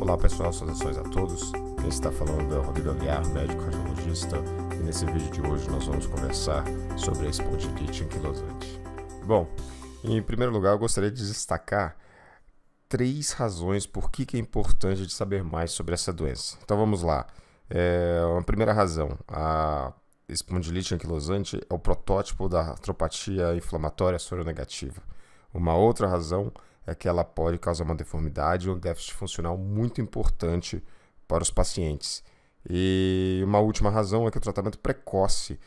Olá pessoal, saudações a todos. Quem está falando é o Rodrigo Aguiar, médico cardiologista, e nesse vídeo de hoje nós vamos conversar sobre a espondilite anquilosante. Bom, em primeiro lugar eu gostaria de destacar 3 razões por que é importante de saber mais sobre essa doença. Então vamos lá. A primeira razão, a espondilite anquilosante é o protótipo da artropatia inflamatória soronegativa. Uma outra razão é que ela pode causar uma deformidade ou um déficit funcional muito importante para os pacientes. E uma última razão é que o tratamento precoce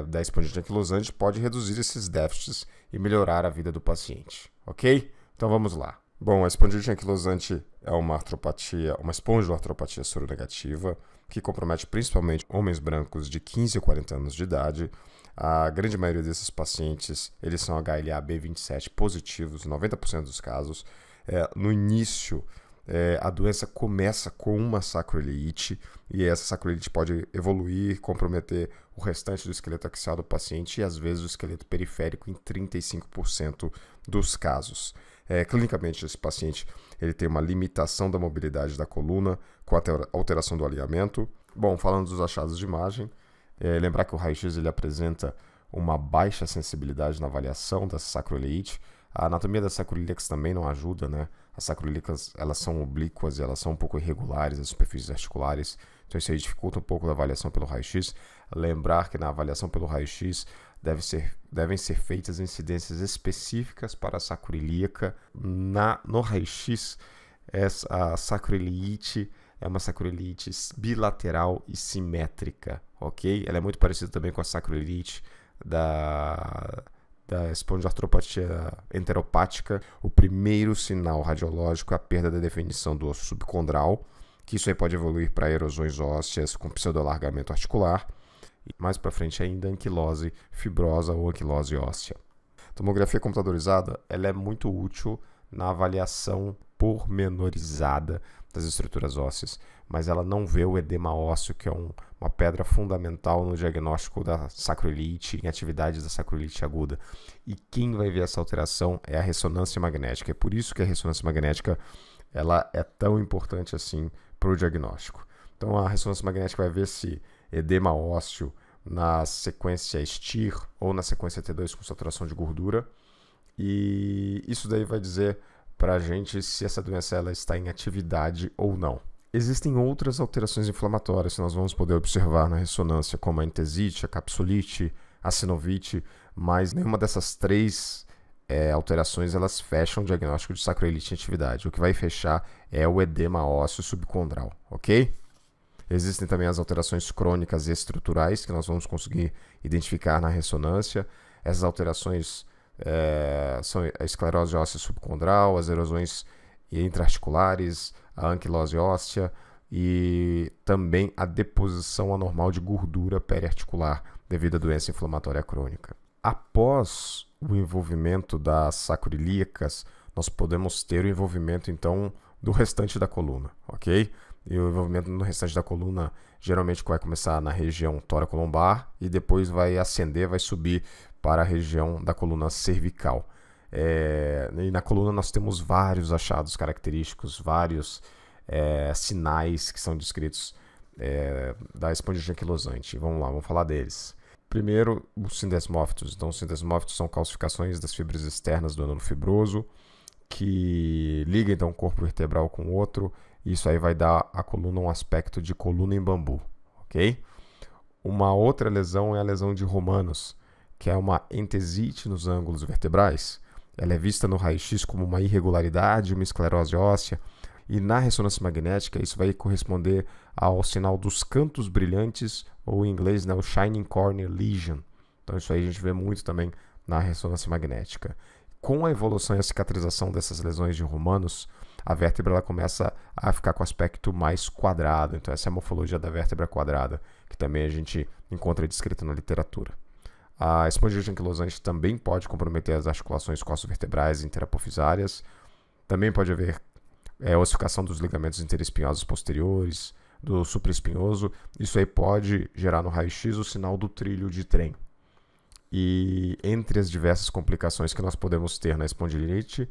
da espondilite anquilosante pode reduzir esses déficits e melhorar a vida do paciente. Ok? Então vamos lá. Bom, a espondilite anquilosante é uma espondiloartropatia soronegativa que compromete principalmente homens brancos de 15 a 40 anos de idade. A grande maioria desses pacientes, eles são HLA-B27 positivos, 90% dos casos. No início, a doença começa com uma sacroiliite e essa sacroiliite pode evoluir, comprometer o restante do esqueleto axial do paciente e às vezes o esqueleto periférico em 35% dos casos. Clinicamente, esse paciente ele tem uma limitação da mobilidade da coluna com alteração do alinhamento. Bom, falando dos achados de imagem, lembrar que o raio-x ele apresenta uma baixa sensibilidade na avaliação da sacroiliite. A anatomia das sacroiliacs também não ajuda, né? As sacroiliacas elas são oblíquas e elas são um pouco irregulares, as superfícies articulares, então isso aí dificulta um pouco a avaliação pelo raio-x. Lembrar que na avaliação pelo raio-x devem ser feitas incidências específicas para a sacroiliaca. No raio-x, a sacroiliite é uma sacroiliite bilateral e simétrica, ok? Ela é muito parecida também com a sacroiliite da espondiloartropatia enteropática. O primeiro sinal radiológico é a perda da definição do osso subcondral, que isso aí pode evoluir para erosões ósseas com pseudoalargamento articular. E mais para frente ainda, anquilose fibrosa ou anquilose óssea. A tomografia computadorizada ela é muito útil na avaliação pormenorizada das estruturas ósseas, mas ela não vê o edema ósseo, que é uma pedra fundamental no diagnóstico da sacroiliite, em atividades da sacroiliite aguda. E quem vai ver essa alteração é a ressonância magnética. É por isso que a ressonância magnética ela é tão importante assim para o diagnóstico. Então a ressonância magnética vai ver se edema ósseo na sequência STIR ou na sequência T2 com saturação de gordura. E isso daí vai dizer para a gente se essa doença ela está em atividade ou não. Existem outras alterações inflamatórias que nós vamos poder observar na ressonância, como a entesite, a capsulite, a sinovite, mas nenhuma dessas 3 alterações elas fecham o diagnóstico de sacroiliite em atividade. O que vai fechar é o edema ósseo subcondral, ok? Existem também as alterações crônicas e estruturais que nós vamos conseguir identificar na ressonância. Essas alterações são a esclerose óssea subcondral, as erosões intraarticulares, a anquilose óssea e também a deposição anormal de gordura periarticular devido à doença inflamatória crônica. Após o envolvimento das sacroiliacas, nós podemos ter o envolvimento então do restante da coluna, ok? E o envolvimento no restante da coluna geralmente vai começar na região tóraco-lombar e depois vai ascender, vai subir para a região da coluna cervical. E na coluna nós temos vários achados característicos, vários sinais que são descritos da espondilite anquilosante. Vamos lá, vamos falar deles. Primeiro, os sindesmófitos. Então, os sindesmófitos são calcificações das fibras externas do ângulo fibroso que liga então o corpo vertebral com o outro. Isso aí vai dar à coluna um aspecto de coluna em bambu, ok? Uma outra lesão é a lesão de Romanos, que é uma entesite nos ângulos vertebrais. Ela é vista no raio-x como uma irregularidade, uma esclerose óssea, e na ressonância magnética isso vai corresponder ao sinal dos cantos brilhantes, ou em inglês, né, o Shining Corner Lesion. Então isso aí a gente vê muito também na ressonância magnética. Com a evolução e a cicatrização dessas lesões de Romanos, a vértebra ela começa a ficar com aspecto mais quadrado. Então essa é a morfologia da vértebra quadrada, que também a gente encontra descrita na literatura. A espondilite anquilosante também pode comprometer as articulações costos-vertebrais interapofisárias. Também pode haver ossificação dos ligamentos interespinhosos posteriores, do supraespinhoso. Isso aí pode gerar no raio-x o sinal do trilho de trem. E entre as diversas complicações que nós podemos ter na espondilite,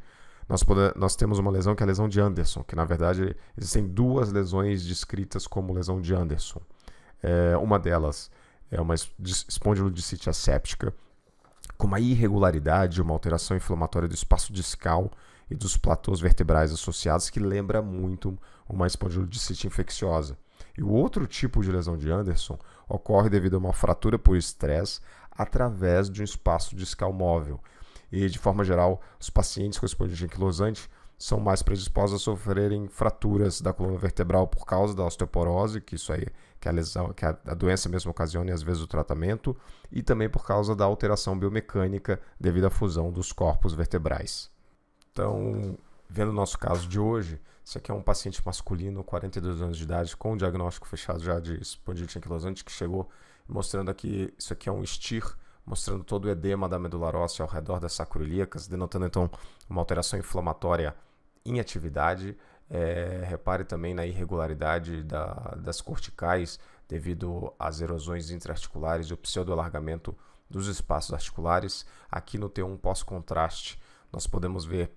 nós temos uma lesão que é a lesão de Anderson, que na verdade existem duas lesões descritas como lesão de Anderson. Uma delas é uma espondilodicite asséptica, com uma irregularidade, uma alteração inflamatória do espaço discal e dos platôs vertebrais associados, que lembra muito uma espondilodicite infecciosa. E o outro tipo de lesão de Anderson ocorre devido a uma fratura por estresse através de um espaço discal móvel. E, de forma geral, os pacientes com espondilite anquilosante são mais predispostos a sofrerem fraturas da coluna vertebral por causa da osteoporose, que isso aí que a lesão, que a doença mesmo ocasiona e às vezes o tratamento, e também por causa da alteração biomecânica devido à fusão dos corpos vertebrais. Então, vendo o nosso caso de hoje, esse aqui é um paciente masculino, 42 anos de idade, com diagnóstico fechado já de espondilite anquilosante, que chegou mostrando aqui, isso aqui é um STIR, mostrando todo o edema da medular óssea ao redor das sacroiliacas, denotando então uma alteração inflamatória em atividade. Repare também na irregularidade das corticais devido às erosões intraarticulares e o pseudoalargamento dos espaços articulares. Aqui no T1 pós-contraste, nós podemos ver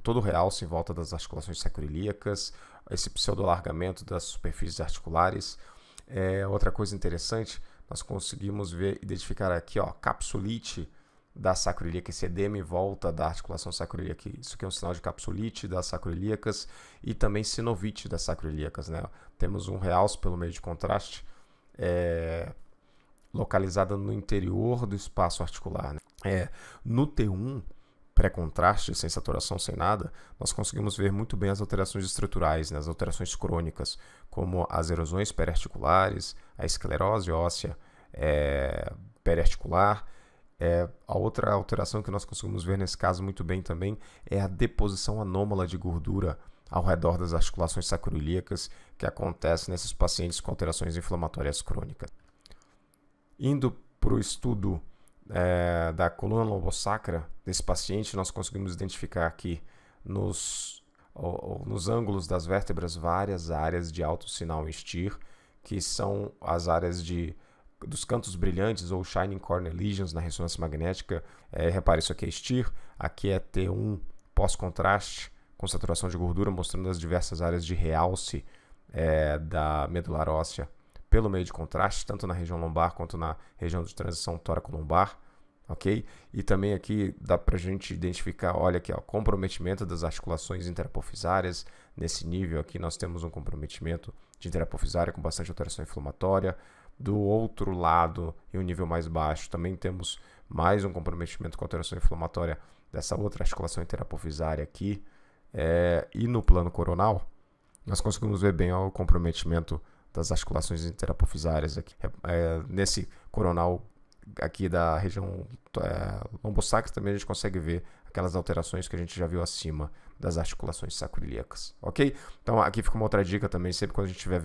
todo o realce em volta das articulações sacroiliacas, esse pseudoalargamento das superfícies articulares. Outra coisa interessante, nós conseguimos identificar aqui, capsulite da sacroiliaca, esse edema em volta da articulação sacroiliaca. Isso aqui é um sinal de capsulite das sacroiliacas e também sinovite das sacroiliacas, né? Temos um realce pelo meio de contraste localizada no interior do espaço articular, né? No T1 pré-contraste, sem saturação, sem nada, nós conseguimos ver muito bem as alterações estruturais, né? As alterações crônicas, como as erosões periarticulares, a esclerose óssea periarticular. A outra alteração que nós conseguimos ver nesse caso muito bem também é a deposição anômala de gordura ao redor das articulações sacroiliacas, que acontece nesses pacientes com alterações inflamatórias crônicas. Indo para o estudo da coluna lombosacra desse paciente, nós conseguimos identificar aqui nos ângulos das vértebras várias áreas de alto sinal em STIR, que são as áreas dos cantos brilhantes ou shining corner lesions na ressonância magnética. Repare, isso aqui é STIR, aqui é T1 pós-contraste com saturação de gordura, mostrando as diversas áreas de realce da medular óssea pelo meio de contraste, tanto na região lombar quanto na região de transição tóraco-lombar, ok? E também aqui dá para a gente identificar, olha aqui, comprometimento das articulações interapofisárias. Nesse nível aqui nós temos um comprometimento de interapofisária com bastante alteração inflamatória. Do outro lado, em um nível mais baixo, também temos mais um comprometimento com alteração inflamatória dessa outra articulação interapofisária aqui. E no plano coronal, nós conseguimos ver bem o comprometimento das articulações interapofisárias aqui. Nesse coronal aqui da região lombosacra também a gente consegue ver aquelas alterações que a gente já viu acima das articulações sacroiliacas, ok? Então aqui fica uma outra dica também, sempre quando a gente estiver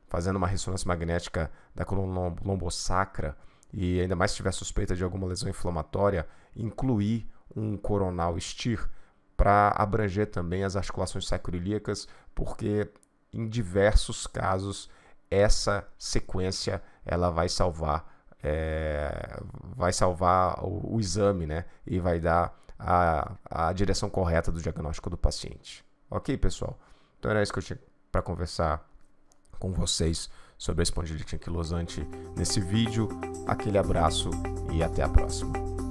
fazendo uma ressonância magnética da coluna lombosacra e ainda mais se tiver suspeita de alguma lesão inflamatória, incluir um coronal STIR para abranger também as articulações sacroiliacas, porque em diversos casos essa sequência ela vai salvar o exame, né? E vai dar a direção correta do diagnóstico do paciente. Ok, pessoal? Então era isso que eu tinha para conversar com vocês sobre a espondilite anquilosante nesse vídeo. Aquele abraço e até a próxima.